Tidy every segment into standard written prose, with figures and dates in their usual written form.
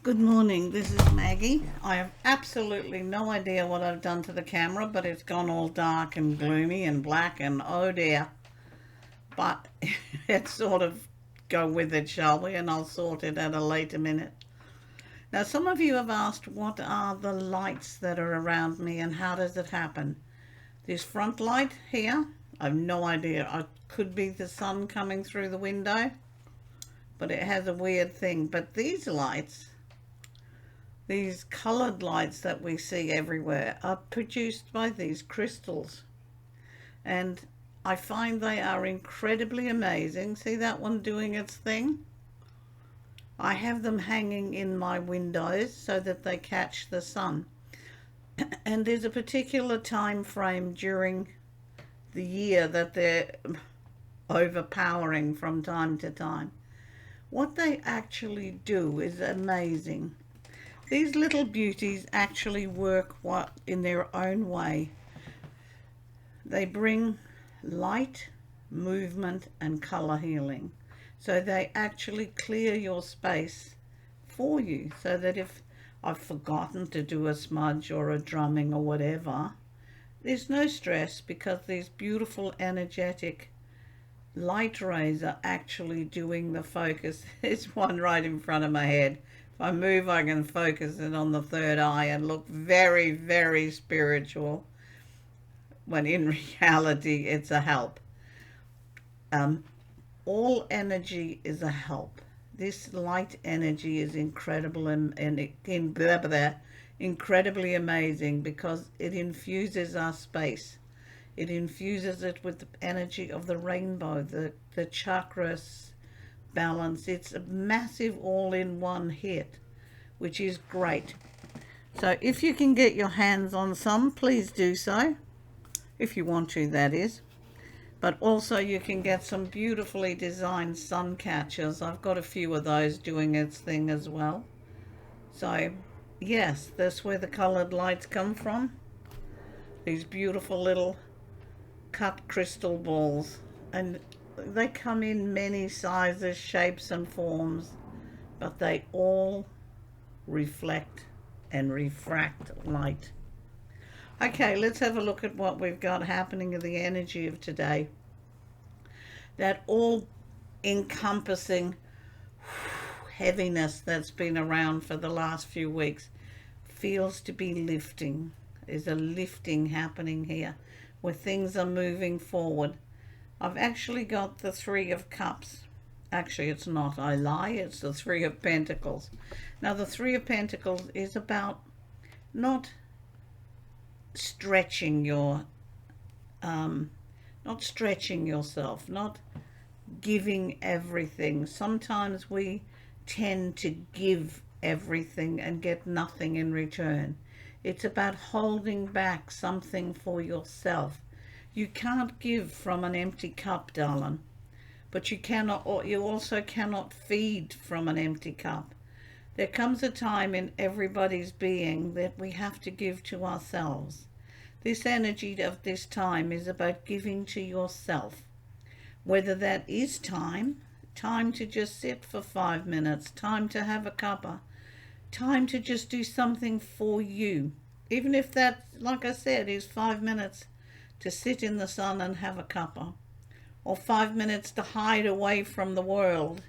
Good morning, this is Maggie. I have absolutely no idea what I've done to the camera, but it's gone all dark and gloomy and black and oh dear. But let's sort of go with it, shall we? And I'll sort it at a later minute. Now, some of you have asked what are the lights that are around me and how does it happen? This front light here, I've no idea. It could be the sun coming through the window, but it has a weird thing. But these lights, these colored lights that we see everywhere, are produced by these crystals. And I find they are incredibly amazing. See that one doing its thing? I have them hanging in my windows so that they catch the sun. And there's a particular time frame during the year that they're overpowering from time to time. What they actually do is amazing. These little beauties actually work in their own way. They bring light, movement, and color healing. So they actually clear your space for you, so that if I've forgotten to do a smudge or a drumming or whatever, there's no stress, because these beautiful energetic light rays are actually doing the focus. There's one right in front of my head. If I move, I can focus it on the third eye and look very, very spiritual, when in reality it's a help. All energy is a help. This light energy is incredible and incredibly amazing, because it infuses our space. It infuses it with the energy of the rainbow, the chakras balance. It's a massive all-in-one hit, which is great. So if you can get your hands on some, please do so, if you want to, that is. But also you can get some beautifully designed sun catchers. I've got a few of those doing its thing as well. So yes, that's where the colored lights come from. These beautiful little cut crystal balls, and they come in many sizes, shapes and forms, but they all reflect and refract light. Okay, let's have a look at what we've got happening in the energy of today. That all encompassing heaviness that's been around for the last few weeks feels to be lifting. There's a lifting happening here, where things are moving forward. I've actually got the Three of Cups. Actually, it's not, I lie, it's the Three of Pentacles. Now, the Three of Pentacles is about not stretching yourself, not giving everything. Sometimes we tend to give everything and get nothing in return. It's about holding back something for yourself. You can't give from an empty cup, darling, but you also cannot feed from an empty cup. There comes a time in everybody's being that we have to give to ourselves. This energy of this time is about giving to yourself, whether that is time to just sit for 5 minutes, time to have a cuppa, time to just do something for you. Even if that, like I said, is 5 minutes to sit in the sun and have a cuppa, or 5 minutes to hide away from the world,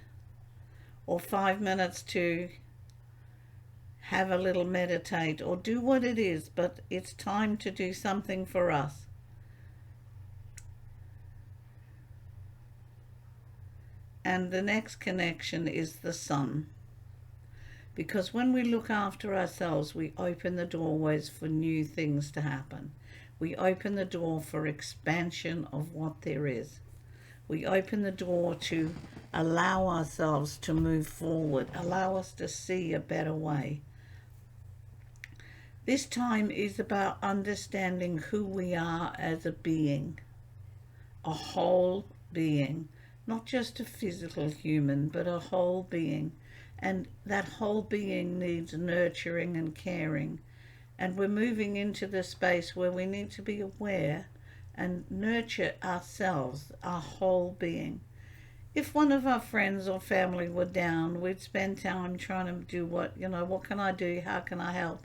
or 5 minutes to have a little meditate, or do what it is, but it's time to do something for us. And the next connection is the sun. Because when we look after ourselves, we open the doorways for new things to happen. We open the door for expansion of what there is. We open the door to allow ourselves to move forward, allow us to see a better way. This time is about understanding who we are as a being, a whole being, not just a physical human, but a whole being. And that whole being needs nurturing and caring. And we're moving into the space where we need to be aware and nurture ourselves, our whole being. if one of our friends or family were down, we'd spend time trying to do what can I do? How can I help?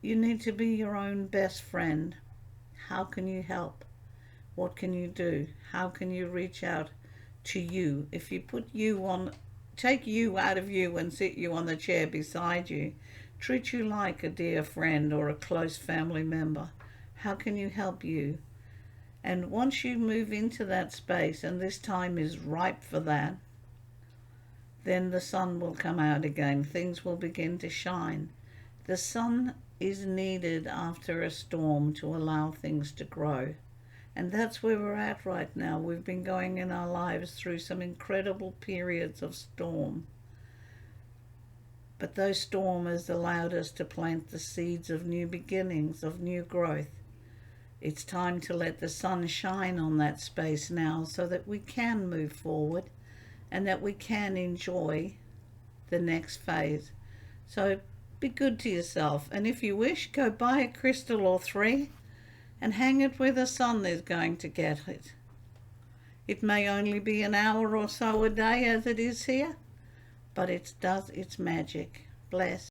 You need to be your own best friend. How can you help? What can you do? How can you reach out to you? If you take you out of you and sit you on the chair beside you, treat you like a dear friend or a close family member. How can you help you? And once you move into that space, and this time is ripe for that, then the sun will come out again. Things will begin to shine. The sun is needed after a storm to allow things to grow. And that's where we're at right now. We've been going in our lives through some incredible periods of storm. But those storms allowed us to plant the seeds of new beginnings, of new growth. It's time to let the sun shine on that space now so that we can move forward and that we can enjoy the next phase. So be good to yourself, and if you wish, go buy a crystal or 3 and hang it where the sun is going to get it. It may only be an hour or so a day as it is here, but it does its magic. Bless.